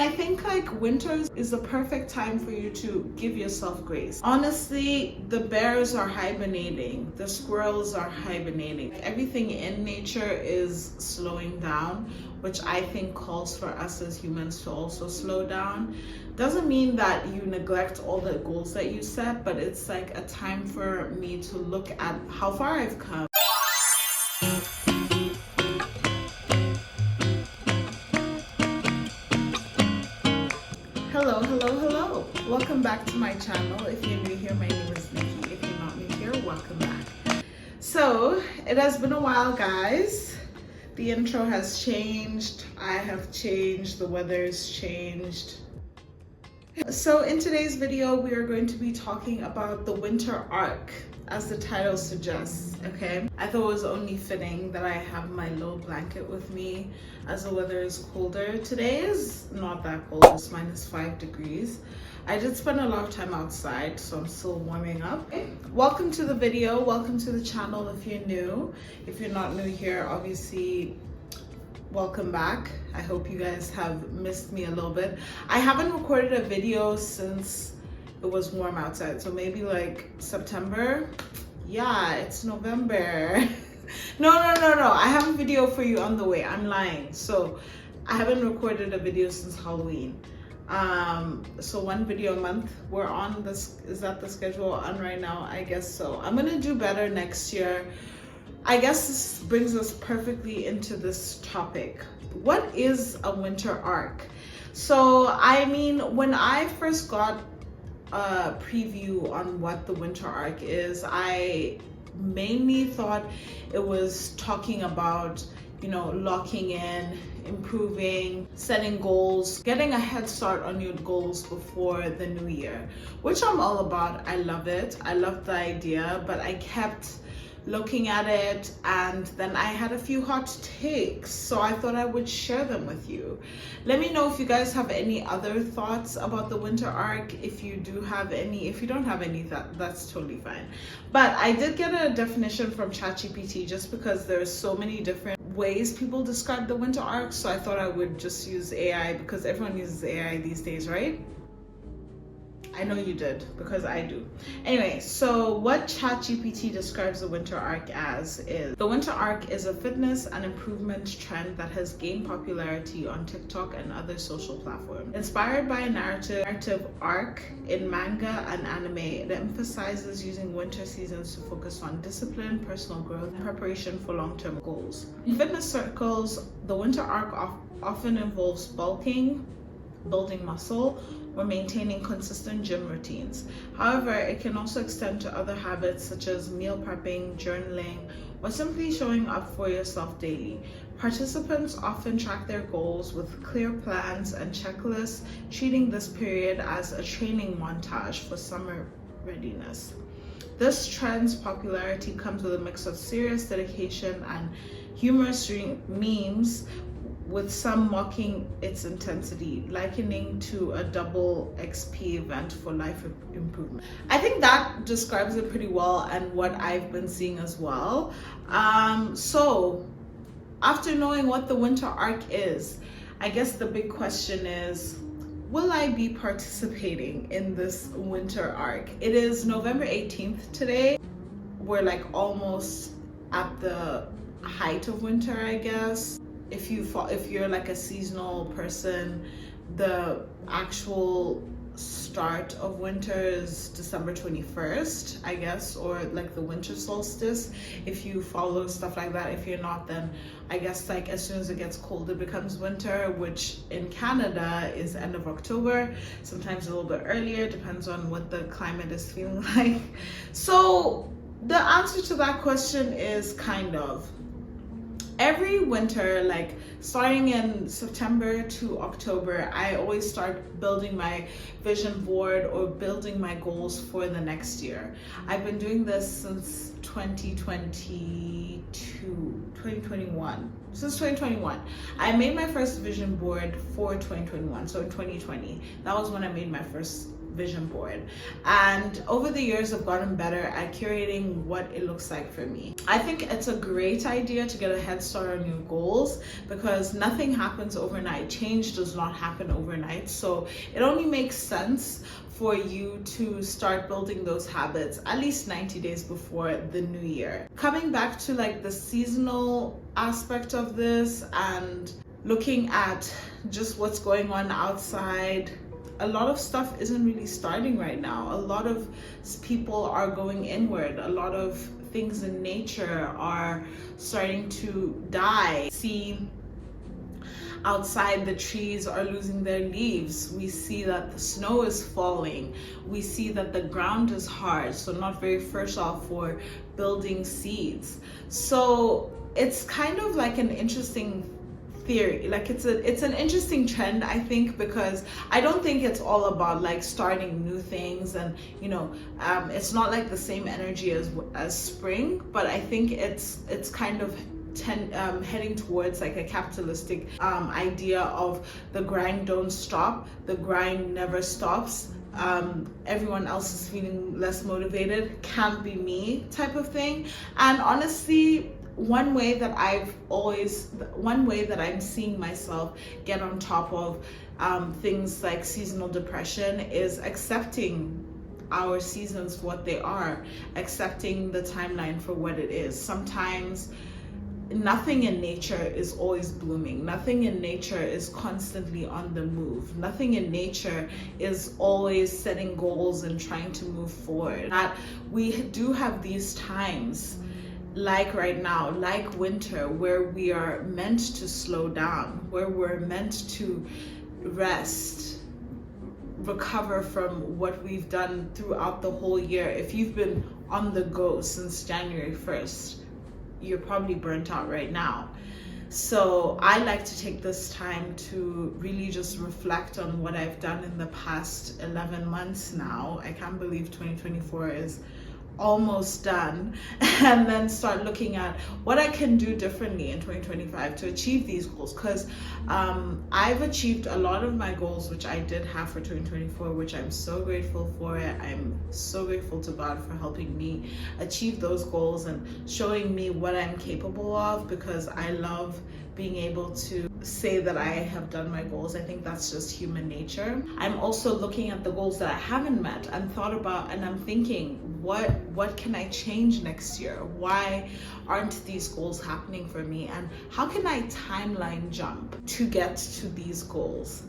I think like winter is the perfect time for you to give yourself grace. Honestly, the bears are hibernating, the squirrels are hibernating. Everything in nature is slowing down, which I think calls for us as humans to also slow down. Doesn't mean that you neglect all the goals that you set, but it's like a time for me to look at how far I've come. Hello. Welcome back to my channel. If you're new here, my name is Nikki. If you're not new here, welcome back. So, it has been a while, guys. The intro has changed. I have changed. The weather's changed. So, in today's video, we are going to be talking about the winter arc, as the title suggests, okay? I thought it was only fitting that I have my little blanket with me as the weather is colder. Today is not that cold, it's -5 degrees. I did spend a lot of time outside, so I'm still warming up. Okay. Welcome to the video, welcome to the channel if you're new. If you're not new here, obviously, welcome back. I hope you guys have missed me a little bit. I haven't recorded a video since it was warm outside, so maybe like September. Yeah, it's November. No, I have a video for you on the way. I'm lying. So I haven't recorded a video since Halloween. So one video a month. We're on this. Is that the schedule on right now? I guess so. I'm gonna do better next year. I guess this brings us perfectly into this topic. What is a winter arc? So I mean, when I first got a preview on what the winter arc is, I mainly thought it was talking about, you know, locking in, improving, setting goals, getting a head start on your goals before the new year, which I'm all about. I love it. I love the idea, but I kept looking at it and then I had a few hot takes, so I thought I would share them with you. Let me know if you guys have any other thoughts about the winter arc. If you do have any, if you don't have any, that's totally fine. But I did get a definition from ChatGPT just because there's so many different ways people describe the winter arc, so I thought I would just use AI because everyone uses AI these days, right? I know you did, because I do. Anyway, so what ChatGPT describes the winter arc as is, the winter arc is a fitness and improvement trend that has gained popularity on TikTok and other social platforms. Inspired by a narrative arc in manga and anime, it emphasizes using winter seasons to focus on discipline, personal growth, and preparation for long-term goals. In fitness circles, the winter arc often involves bulking, building muscle, or maintaining consistent gym routines. However, it can also extend to other habits such as meal prepping, journaling, or simply showing up for yourself daily. Participants often track their goals with clear plans and checklists, treating this period as a training montage for summer readiness. This trend's popularity comes with a mix of serious dedication and humorous memes, with some mocking its intensity, likening to a double XP event for life improvement. I think that describes it pretty well and what I've been seeing as well. So after knowing what the winter arc is, I guess the big question is, will I be participating in this winter arc? It is November 18th today. We're like almost at the height of winter, I guess. If you're like a seasonal person, the actual start of winter is December 21st, I guess, or like the winter solstice. If you follow stuff like that, if you're not, then I guess like as soon as it gets cold, it becomes winter, which in Canada is end of October, sometimes a little bit earlier, depends on what the climate is feeling like. So the answer to that question is kind of, every winter, like starting in September to October, I always start building my vision board or building my goals for the next year. I've been doing this since 2021. Since 2021. I made my first vision board for 2021, so in 2020. That was when I made my first vision board. And over the years, I've gotten better at curating what it looks like for me. I think it's a great idea to get a head start on your goals because nothing happens overnight. Change does not happen overnight. So it only makes sense for you to start building those habits at least 90 days before the new year. Coming back to like the seasonal aspect of this and looking at just what's going on outside, a lot of stuff isn't really starting right now. A lot of people are going inward. A lot of things in nature are starting to die. See, outside, the trees are losing their leaves. We see that the snow is falling. We see that the ground is hard, so not very fertile for building seeds. So it's kind of like an interesting theory. Like it's an interesting trend, I think, because I don't think it's all about like starting new things and it's not like the same energy as spring, but I think it's kind of heading towards like a capitalistic idea of the grind don't stop, the grind never stops. Everyone else is feeling less motivated, can't be me type of thing. And honestly, one way that I'm seeing myself get on top of things like seasonal depression is accepting our seasons for what they are, accepting the timeline for what it is. Sometimes nothing in nature is always blooming. Nothing in nature is constantly on the move. Nothing in nature is always setting goals and trying to move forward. That we do have these times, like right now, like winter, where we are meant to slow down, where we're meant to rest, recover from what we've done throughout the whole year. If you've been on the go since January 1st, you're probably burnt out right now. So I like to take this time to really just reflect on what I've done in the past 11 months now. I can't believe 2024 is almost done, and then start looking at what I can do differently in 2025 to achieve these goals, because I've achieved a lot of my goals which I did have for 2024, which I'm so grateful for. I'm so grateful to God for helping me achieve those goals and showing me what I'm capable of, because I love being able to say that I have done my goals. I think that's just human nature. I'm also looking at the goals that I haven't met and thought about, and I'm thinking, what can I change next year? Why aren't these goals happening for me? And how can I timeline jump to get to these goals?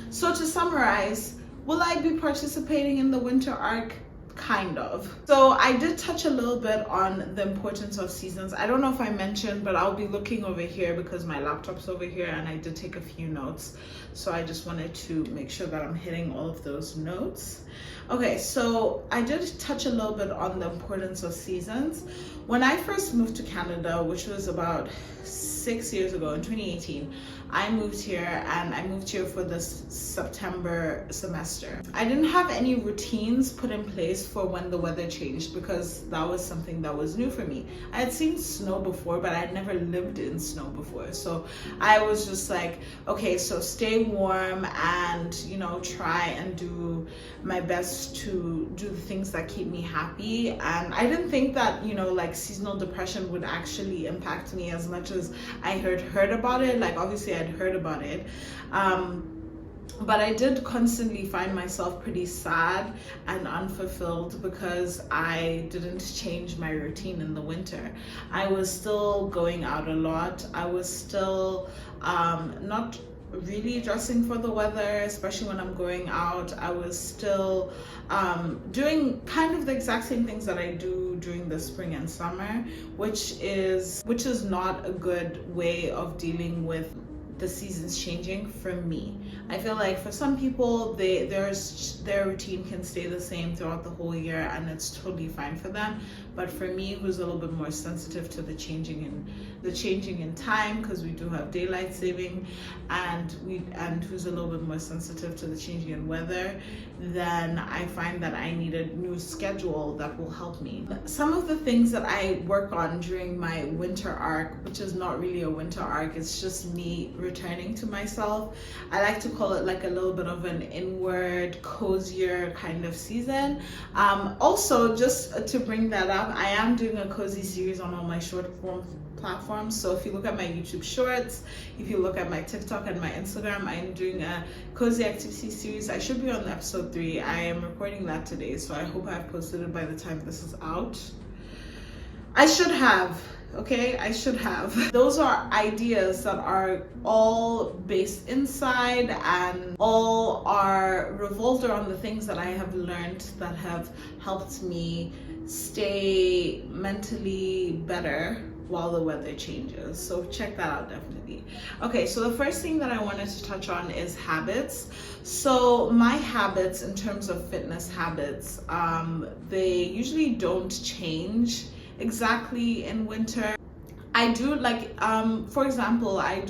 So to summarize, will I be participating in the winter arc? Kind of. So I did touch a little bit on the importance of seasons. I don't know if I mentioned, but I'll be looking over here because my laptop's over here and I did take a few notes. So I just wanted to make sure that I'm hitting all of those notes. Okay, so I did touch a little bit on the importance of seasons. When I first moved to Canada, which was about 6 years ago in 2018, I moved here, and I moved here for the September semester. I didn't have any routines put in place for when the weather changed, because that was something that was new for me. I had seen snow before, but I had never lived in snow before. So I was just like, okay, so stay warm and, try and do my best to do the things that keep me happy. And I didn't think that, like seasonal depression would actually impact me as much as I heard about it. Like obviously I'd heard about it, but I did constantly find myself pretty sad and unfulfilled because I didn't change my routine in the winter. I was still going out a lot. I was still not really dressing for the weather, especially when I'm going out. I was still doing kind of the exact same things that I do during the spring and summer, which is not a good way of dealing with the seasons changing for me. I feel like for some people, their routine can stay the same throughout the whole year and it's totally fine for them. But for me, who's a little bit more sensitive to the changing in time, because we do have daylight saving, and who's a little bit more sensitive to the changing in weather, then I find that I need a new schedule that will help me. Some of the things that I work on during my winter arc, which is not really a winter arc, it's just me returning to myself. I like to call it like a little bit of an inward, cozier kind of season. Also, just to bring that up, I am doing a cozy series on all my short form platforms. So if you look at my YouTube shorts, if you look at my TikTok and my Instagram, I'm doing a cozy activity series. I should be on episode 3. I am recording that today, so I hope I've posted it by the time this is out. I should have. Okay, I should have. Those are ideas that are all based inside and all are revolved around the things that I have learned that have helped me stay mentally better while the weather changes. So check that out definitely. Okay, so the first thing that I wanted to touch on is habits. So my habits in terms of fitness habits, they usually don't change exactly in winter. I do like for example, I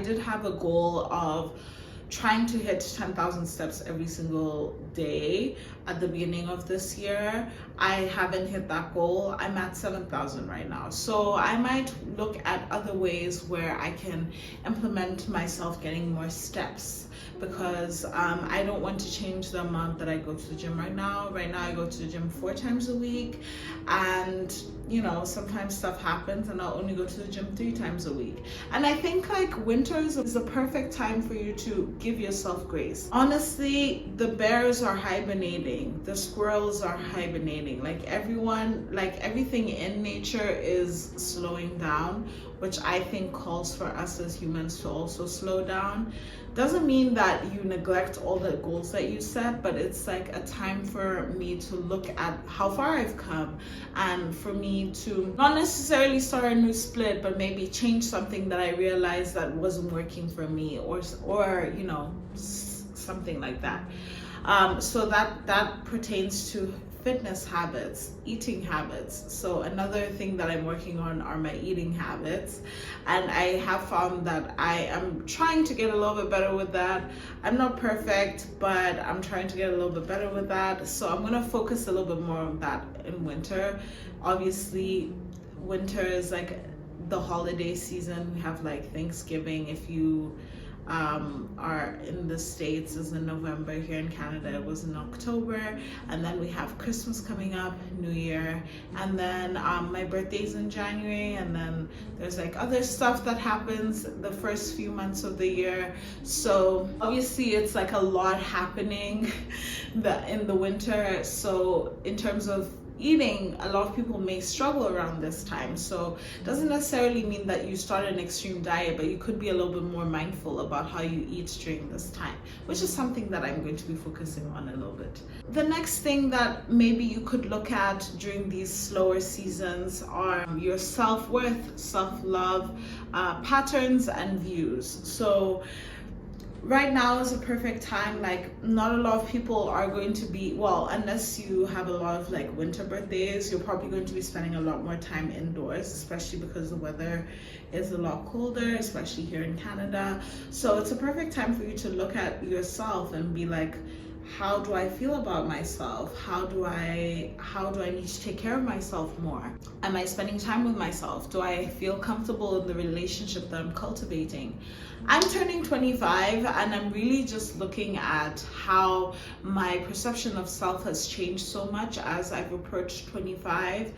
did have a goal of trying to hit 10,000 steps every single day at the beginning of this year. I haven't hit that goal. I'm at 7,000 right now. So I might look at other ways where I can implement myself getting more steps, because I don't want to change the amount that I go to the gym right now. Right now I go to the gym 4 times a week, and you know, sometimes stuff happens and I'll only go to the gym 3 times a week. And I think like winter is the perfect time for you to give yourself grace. Honestly, the bears are hibernating, the squirrels are hibernating, like everyone, like everything in nature is slowing down, which I think calls for us as humans to also slow down. Doesn't mean that you neglect all the goals that you set, but it's like a time for me to look at how far I've come, and for me to not necessarily start a new split, but maybe change something that I realized that wasn't working for me, or you know, something like that. So that pertains to fitness habits, eating habits. So another thing that I'm working on are my eating habits, and I have found that I am trying to get a little bit better with that. I'm not perfect, but I'm trying to get a little bit better with that. So I'm gonna focus a little bit more on that in winter. Obviously, winter is like the holiday season. We have like Thanksgiving. If you are in the States, is in November. Here in Canada it was in October, and then we have Christmas coming up, New Year, and then my birthday's in January, and then there's like other stuff that happens the first few months of the year. So obviously it's like a lot happening in the winter. So in terms of eating, a lot of people may struggle around this time. So it doesn't necessarily mean that you start an extreme diet, but you could be a little bit more mindful about how you eat during this time, which is something that I'm going to be focusing on a little bit. The next thing that maybe you could look at during these slower seasons are your self-worth, self-love patterns and views. So right now is a perfect time. Like, not a lot of people are going to be, well, unless you have a lot of like winter birthdays, you're probably going to be spending a lot more time indoors, especially because the weather is a lot colder, especially here in Canada. So it's a perfect time for you to look at yourself and be like, how do I feel about myself? How do I need to take care of myself more? Am I spending time with myself? Do I feel comfortable in the relationship that I'm cultivating? I'm turning 25, and I'm really just looking at how my perception of self has changed so much as I've approached 25,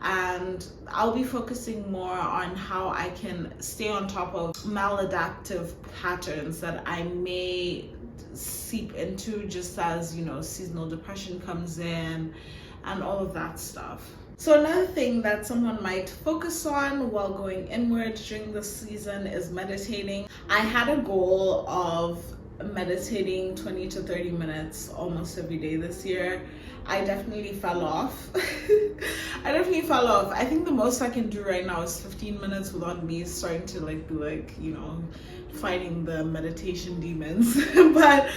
and I'll be focusing more on how I can stay on top of maladaptive patterns that I may seep into, just as, you know, seasonal depression comes in and all of that stuff. So another thing that someone might focus on while going inward during this season is meditating. I had a goal of meditating 20 to 30 minutes almost every day this year. I definitely fell off. I think the most I can do right now is 15 minutes without me starting to like be like, you know, fighting the meditation demons. But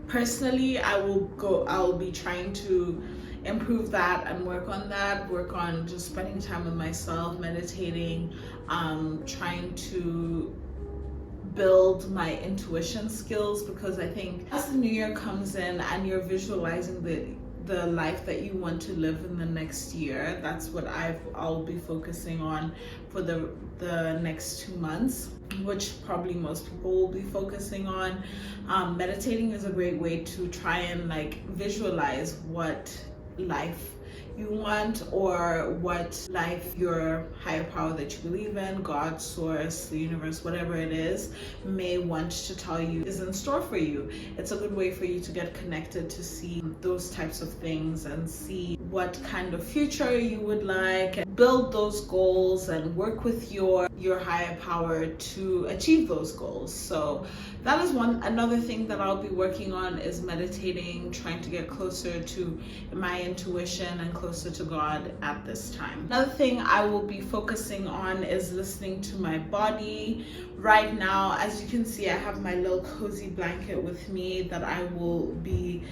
personally, I'll be trying to improve that and work on just spending time with myself, meditating, trying to build my intuition skills, because I think as the new year comes in and you're visualizing the life that you want to live in the next year. That's what I'll be focusing on for the next 2 months, which probably most people will be focusing on. Meditating is a great way to try and like visualize what life you want, or what life your higher power that you believe in, God, source, the universe, whatever it is, may want to tell you is in store for you. It's a good way for you to get connected, to see those types of things and see what kind of future you would like, and build those goals and work with your higher power to achieve those goals. So that is another thing that I'll be working on, is meditating, trying to get closer to my intuition and closer to God at this time. Another thing I will be focusing on is listening to my body. Right now, as you can see, I have my little cozy blanket with me that I will be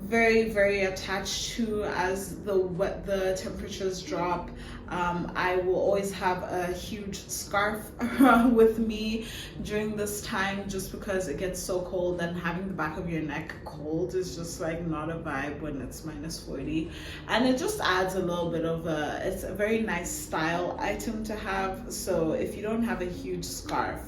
very, very attached to as the temperatures drop. I will always have a huge scarf with me during this time, just because it gets so cold, and having the back of your neck cold is just like not a vibe when it's -40, and it just adds a little bit of it's a very nice style item to have. So if you don't have a huge scarf,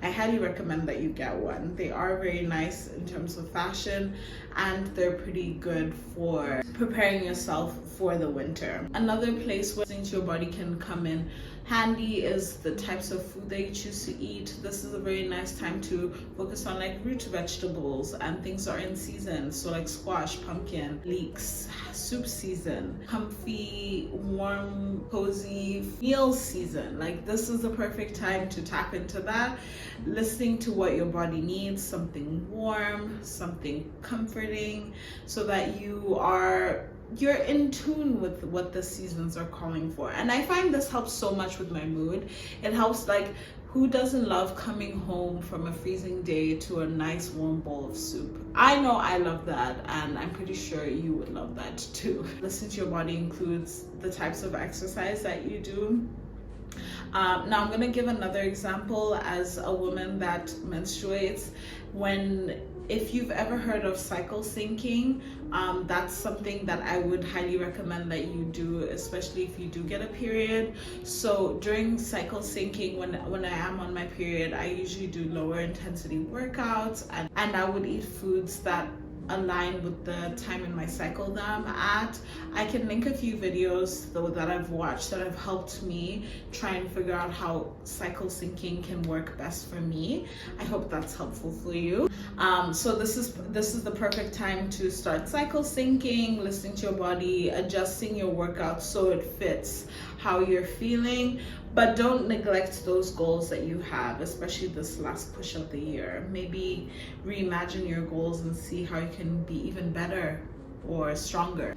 I highly recommend that you get one. They are very nice in terms of fashion, and they're pretty good for preparing yourself for the winter. Another place where listening to your body can come in handy is the types of food that you choose to eat. This is a very nice time to focus on like root vegetables and things that are in season, so like squash, pumpkin, leeks, soup season, comfy, warm, cozy meal season. Like this is the perfect time to tap into that, listening to what your body needs, something warm, something comforting, so that you're in tune with what the seasons are calling for. And I find this helps so much with my mood. It helps, like, who doesn't love coming home from a freezing day to a nice warm bowl of soup? I know I love that, and I'm pretty sure you would love that too. Listening to your body includes the types of exercise that you do. Now I'm gonna give another example as a woman that menstruates. If you've ever heard of cycle syncing, that's something that I would highly recommend that you do, especially if you do get a period. So during cycle syncing, when I am on my period, I usually do lower intensity workouts, and I would eat foods that align with the time in my cycle that I'm at. I can link a few videos though that I've watched that have helped me try and figure out how cycle syncing can work best for me. I hope that's helpful for you. So this is the perfect time to start cycle syncing, listening to your body, adjusting your workout so it fits how you're feeling. But don't neglect those goals that you have, especially this last push of the year. Maybe reimagine your goals and see how you can be even better or stronger.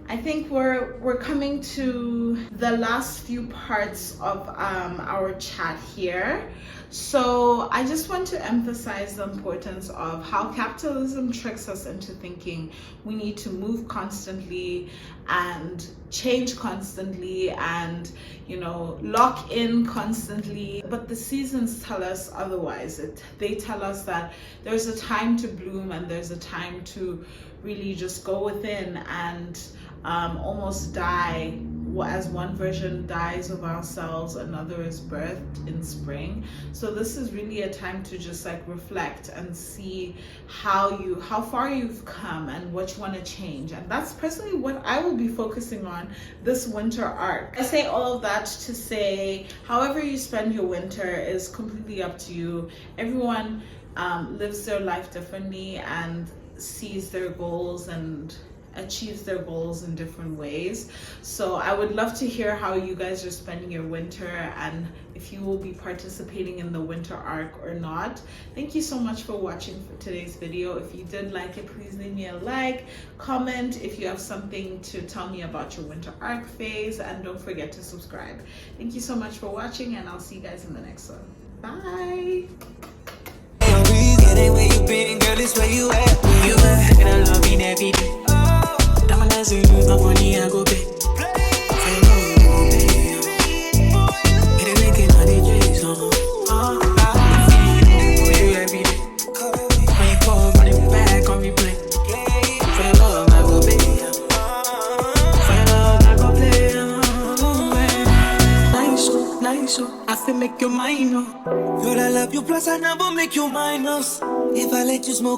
I think we're coming to the last few parts of our chat here. So I just want to emphasize the importance of how capitalism tricks us into thinking we need to move constantly and change constantly and, lock in constantly. But the seasons tell us otherwise. They tell us that there's a time to bloom and there's a time to really just go within and almost die. As one version dies of ourselves, another is birthed in spring. So this is really a time to just like reflect and see how far you've come and what you want to change. And that's personally what I will be focusing on this winter arc. I say all of that to say, however you spend your winter is completely up to you. Everyone lives their life differently and sees their goals and achieves their goals in different ways. So I would love to hear how you guys are spending your winter and if you will be participating in the winter arc or not. Thank you so much for watching today's video. If you did like it, please leave me a like, comment if you have something to tell me about your winter arc phase, and don't forget to subscribe. Thank you so much for watching, and I'll see you guys in the next one. Bye. My money, I go pay. Every day. When you call, running back on replay. For the love, I go pay. mind, no. Girl, I love you, plus I never make you minus. If I let you smoke